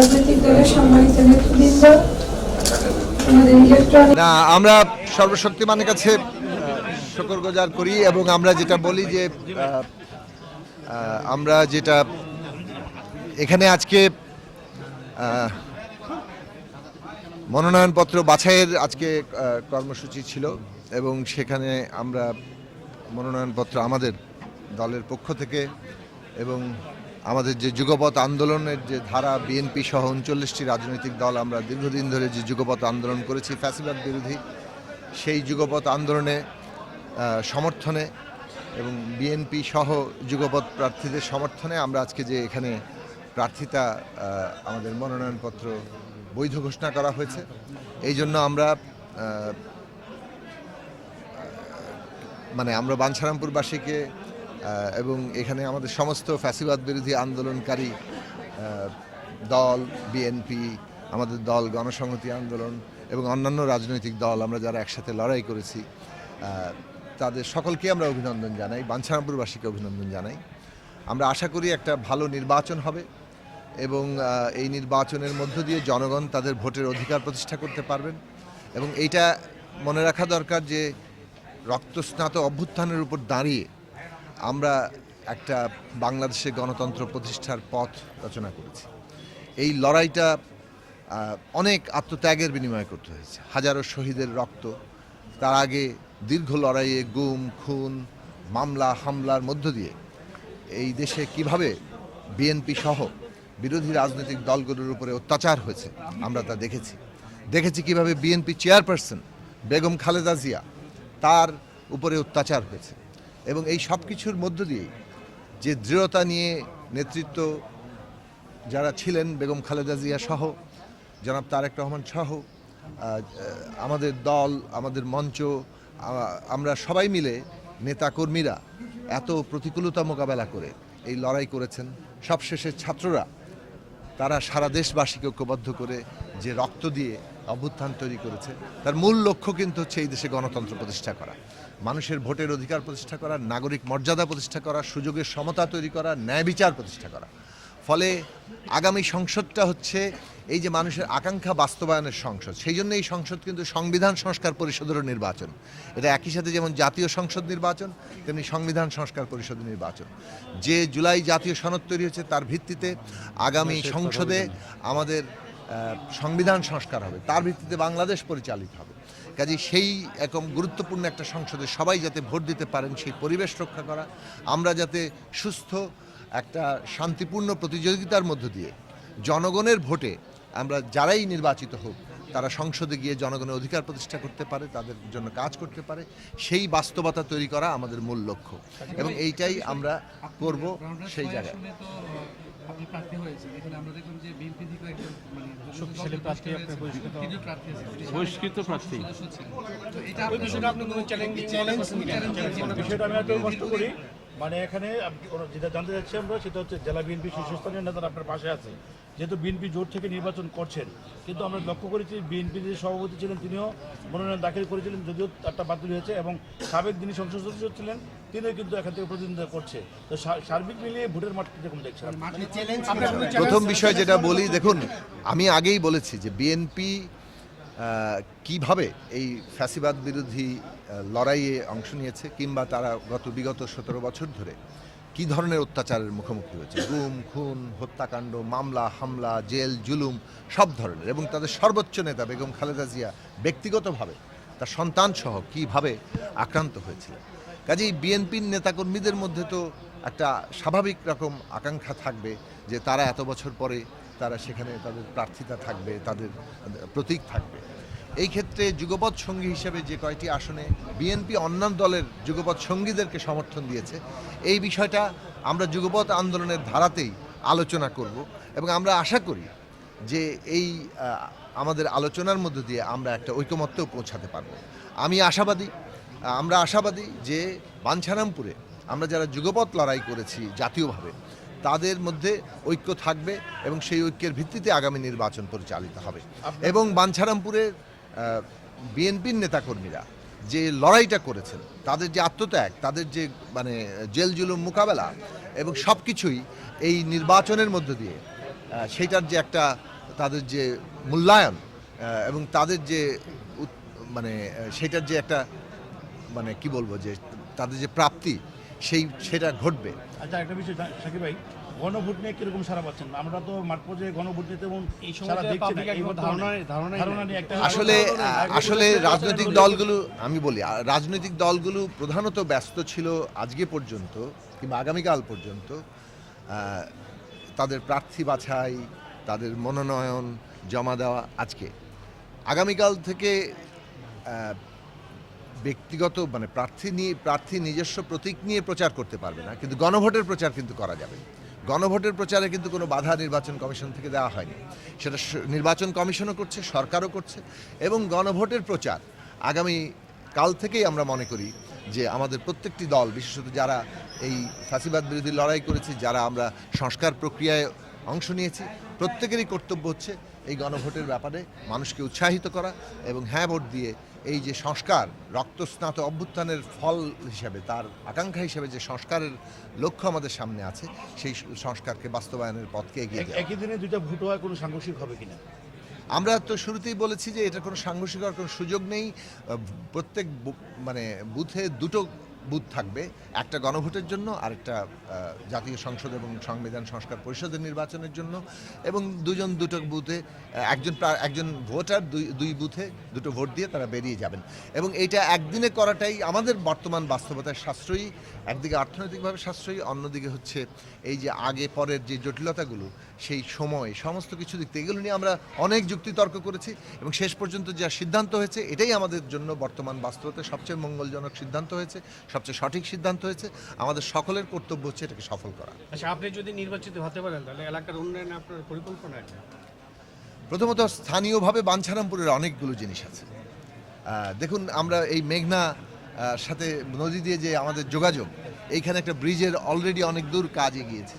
রাজনৈতিক দলের সম্মানিত নেতৃবৃন্দ, আমাদের ইলেকট্রনিক না, আমরা সর্বশক্তিমানের কাছে শুকরগুজার করি এবং আমরা যেটা বলি যে আমরা যেটা এখানে আজকে মনোনয়নপত্র বাছাইয়ের আজকে কর্মসূচি ছিল এবং সেখানে আমরা মনোনয়নপত্র আমাদের দলের পক্ষ থেকে এবং আমাদের যে যুগপৎ আন্দোলনের যে ধারা বিএনপি সহ ৩৯টি রাজনৈতিক দল আমরা দীর্ঘদিন ধরে যে যুগপৎ আন্দোলন করেছি ফ্যাসিবাদ বিরোধী, সেই যুগপৎ আন্দোলনে সমর্থনে এবং বিএনপি সহ যুগপৎ প্রার্থীদের সমর্থনে আমরা আজকে যে এখানে প্রার্থিতা আমাদের মনোনয়নপত্র বৈধ ঘোষণা করা হয়েছে। এই জন্য আমরা আমরা বাঞ্ছারামপুরবাসীকে এবং এখানে আমাদের সমস্ত ফ্যাসিবাদ বিরোধী আন্দোলনকারী দল, বিএনপি, আমাদের দল, গণসংহতি আন্দোলন এবং অন্যান্য রাজনৈতিক দল আমরা যারা একসাথে লড়াই করেছি তাদের সকলকে আমরা অভিনন্দন জানাই, বাঞ্ছারামপুরবাসীকে অভিনন্দন জানাই। আমরা আশা করি একটা ভালো নির্বাচন হবে এবং এই নির্বাচনের মধ্য দিয়ে জনগণ তাদের ভোটের অধিকার প্রতিষ্ঠা করতে পারবেন এবং এইটা মনে রাখা দরকার যে রক্তস্নাত অভ্যুত্থানের উপর দাঁড়িয়ে আমরা একটা বাংলাদেশে গণতন্ত্র প্রতিষ্ঠার পথ রচনা করেছি। এই লড়াইটা অনেক আত্মত্যাগের বিনিময়ে করতে হয়েছে, হাজারো শহীদের রক্ত, তার আগে দীর্ঘ লড়াইয়ে গুম, খুন, মামলা, হামলার মধ্য দিয়ে এই দেশে কিভাবে বিএনপি সহ বিরোধী রাজনৈতিক দলগুলোর উপরে অত্যাচার হয়েছে আমরা তা দেখেছি কিভাবে বিএনপি চেয়ারপারসন বেগম খালেদা জিয়া তার উপরে অত্যাচার হয়েছে এবং এই সব কিছুর মধ্য দিয়ে যে দৃঢ়তা নিয়ে নেতৃত্ব যারা ছিলেন বেগম খালেদা জিয়া সহ জনাব তারেক রহমান সহ আমাদের দল, আমাদের মঞ্চ, আমরা সবাই মিলে নেতাকর্মীরা এত প্রতিকূলতা মোকাবেলা করে এই লড়াই করেছেন। সবশেষে ছাত্ররা তারা সারা দেশবাসীকে ঐক্যবদ্ধ করে যে রক্ত দিয়ে অভ্যুত্থান তৈরি করেছে তার মূল লক্ষ্য কিন্তু হচ্ছে এই দেশে গণতন্ত্র প্রতিষ্ঠা করা, মানুষের ভোটের অধিকার প্রতিষ্ঠা করা, নাগরিক মর্যাদা প্রতিষ্ঠা করা, সুযোগের সমতা তৈরি করা, ন্যায় বিচার প্রতিষ্ঠা করা। ফলে আগামী সংসদটা হচ্ছে এই যে মানুষের আকাঙ্ক্ষা বাস্তবায়নের সংসদ, সেই জন্য এই সংসদ কিন্তু সংবিধান সংস্কার পরিষদেরও নির্বাচন। এটা একই সাথে যেমন জাতীয় সংসদ নির্বাচন তেমনি সংবিধান সংস্কার পরিষদের নির্বাচন। যে জুলাই জাতীয় সনদ তৈরি হয়েছে তার ভিত্তিতে আগামী সংসদে আমাদের সংবিধান সংস্কার হবে, তার ভিত্তিতে বাংলাদেশ পরিচালিত হবে। কাজে সেই একদম গুরুত্বপূর্ণ একটা সংসদে সবাই যাতে ভোট দিতে পারেন সেই পরিবেশ রক্ষা করা, আমরা যাতে সুস্থ একটা শান্তিপূর্ণ প্রতিযোগিতার মধ্য দিয়ে জনগণের ভোটে আমরা যারাই নির্বাচিত হোক তারা সংসদে গিয়ে জনগণের অধিকার প্রতিষ্ঠা করতে পারে, তাদের জন্য কাজ করতে পারে, সেই বাস্তবতা তৈরি করা আমাদের মূল লক্ষ্য এবং এইটাই আমরা করব সেই জায়গায়। মানে এখানে যেটা জানতে চাচ্ছি আমরা সেটা হচ্ছে জেলা বিএনপি শীর্ষস্থানীয় নেতারা আপনার পাশে আছে, যেহেতু বিএনপি জোট থেকে নির্বাচন করছেন, কিন্তু আমরা লক্ষ্য করেছি বিএনপি যে সভাপতি ছিলেন তিনিও মনোনয়ন দাখিল করেছিলেন, যদিও একটা বাতিল হয়েছে, এবং সাবেক যিনি সংসদ সদস্য ছিলেন তিনিও কিন্তু এখান থেকে প্রতিদ্বন্দ্বিতা করছে। তো সার্বিক মিলিয়ে ভোটের মাঠ কিরকম দেখছেন? প্রথম বিষয় যেটা বলি, দেখুন আমি আগেই বলেছি যে বিএনপি কিভাবে এই ফ্যাসিবাদ বিরোধী লড়াইয়ে অংশ নিয়েছে কিংবা তারা বিগত 17 বছর ধরে কি ধরনের অত্যাচারের মুখোমুখি হয়েছে, গুম, খুন, হত্যাকাণ্ড, মামলা, হামলা, জেল, জুলুম সব ধরনের, এবং তাদের সর্বোচ্চ নেতা বেগম খালেদা জিয়া ব্যক্তিগতভাবে তার সন্তান সহ কীভাবে আক্রান্ত হয়েছিলেন। কাজেই বিএনপির নেতাকর্মীদের মধ্যে তো একটা স্বাভাবিক রকম আকাঙ্ক্ষা থাকবে যে তারা এত বছর পরে তারা সেখানে তাদের প্রার্থিতা থাকবে, তাদের প্রতীক থাকবে। এই ক্ষেত্রে যুগপৎ সঙ্গী হিসেবে যে কয়টি আসনে বিএনপি অন্যান্য দলের যুগপৎ সঙ্গীদেরকে সমর্থন দিয়েছে, এই বিষয়টা আমরা যুগপৎ আন্দোলনের ধারাতেই আলোচনা করব এবং আমরা আশা করি যে এই আমাদের আলোচনার মধ্য দিয়ে আমরা একটা ঐকমত্যেও পৌঁছাতে পারব। আমরা আশাবাদী যে বাঞ্ছারামপুরে আমরা যারা যুগপৎ লড়াই করেছি জাতীয়ভাবে তাদের মধ্যে ঐক্য থাকবে এবং সেই ঐক্যের ভিত্তিতে আগামী নির্বাচন পরিচালিত হবে। এবং বাঞ্ছারামপুরের বিএনপির নেতাকর্মীরা যে লড়াইটা করেছেন, তাদের যে আত্মত্যাগ, তাদের যে জেল জুলুম মোকাবেলা এবং সব কিছুই এই নির্বাচনের মধ্য দিয়ে সেইটার যে একটা তাদের যে মূল্যায়ন এবং তাদের যে সেটার যে একটা মানে কি বলবো যে তাদের যে প্রাপ্তি সেটা ঘটবে। আচ্ছা, একটা বিষয় সাকিব ভাই, গণভোট নিয়ে কিরকম সারা পাচ্ছেন? আমরা তো মাঠ পর্যায়ে গণভোট নিতে এবং এই সময় সারা যে দেখছি না, public এই একদম ধারণা নিয়ে একটা আসলে রাজনৈতিক দলগুলো আমি বলি রাজনৈতিক দলগুলো প্রধানত ব্যস্ত ছিল আজকে পর্যন্ত কিংবা আগামীকাল পর্যন্ত তাদের প্রার্থী বাছাই, তাদের মনোনয়ন জমা দেওয়া। আগামীকাল থেকে ব্যক্তিগত মানে প্রার্থী নিজস্ব প্রতীক নিয়ে প্রচার করতে পারবে না, কিন্তু গণভোটের প্রচার কিন্তু করা যাবে। গণভোটের প্রচারে কিন্তু কোনো বাধা নির্বাচন কমিশন থেকে দেওয়া হয়নি, সেটা নির্বাচন কমিশনও করছে, সরকারও করছে। এবং গণভোটের প্রচার আগামী কাল থেকেই আমরা মনে করি যে আমাদের প্রত্যেকটি দল, বিশেষত যারা এই ফ্যাসিবাদ বিরোধী লড়াই করেছি, যারা আমরা সংস্কার প্রক্রিয়ায় অংশ নিয়েছি, প্রত্যেকেরই কর্তব্য হচ্ছে এই গণভোটের ব্যাপারে মানুষকে উৎসাহিত করা এবং হ্যাঁ ভোট দিয়ে এই যে সংস্কার, রক্তস্নাত অভ্যুত্থানের ফল হিসেবে, তার আকাঙ্ক্ষা হিসেবে যে সংস্কারের লক্ষ্য আমাদের সামনে আছে, সেই সংস্কারকে বাস্তবায়নের পথকে এগিয়ে দেওয়া। একই দিনে দুইটা ভোট হওয়া কোনো সাংঘর্ষিক হবে কিনা? আমরা তো শুরুতেই বলেছি যে এটা কোনো সাংঘর্ষিক হওয়ার কোনো সুযোগ নেই। প্রত্যেক বুথে দুটো বুথ থাকবে, একটা গণভোটের জন্য আর একটা জাতীয় সংসদ এবং সংবিধান সংস্কার পরিষদের নির্বাচনের জন্য। এবং দুটো বুথে একজন ভোটার দুই বুথে দুটো ভোট দিয়ে তারা বেরিয়ে যাবেন। এবং এইটা একদিনে করাটাই আমাদের বর্তমান বাস্তবতায় সাশ্রয়ী, একদিকে অর্থনৈতিকভাবে সাশ্রয়ী, অন্যদিকে হচ্ছে এই যে আগে পরের যে জটিলতাগুলো, সেই সময় সমস্ত কিছু দিক থেকে এগুলো নিয়ে আমরা অনেক যুক্তিতর্ক করেছি এবং শেষ পর্যন্ত যা সিদ্ধান্ত হয়েছে এটাই আমাদের জন্য বর্তমান বাস্তবতায় সবচেয়ে মঙ্গলজনক সিদ্ধান্ত হয়েছে, সবচেয়ে সঠিক সিদ্ধান্ত হয়েছে। আমাদের সকলের কর্তব্য হচ্ছে এটাকে সফল করা। আচ্ছা, আপনি যদি নির্বাচিত হতে পারেন তাহলে এলাকার উন্নয়নে আপনার পরিকল্পনা আছে? প্রথমত স্থানীয়ভাবে বাঞ্ছারামপুরের অনেকগুলো জিনিস আছে। দেখুন, আমরা এই মেঘনা সাথে নদী দিয়ে যে আমাদের যোগাযোগ, এইখানে একটা ব্রিজের অলরেডি অনেক দূর কাজ এগিয়েছে।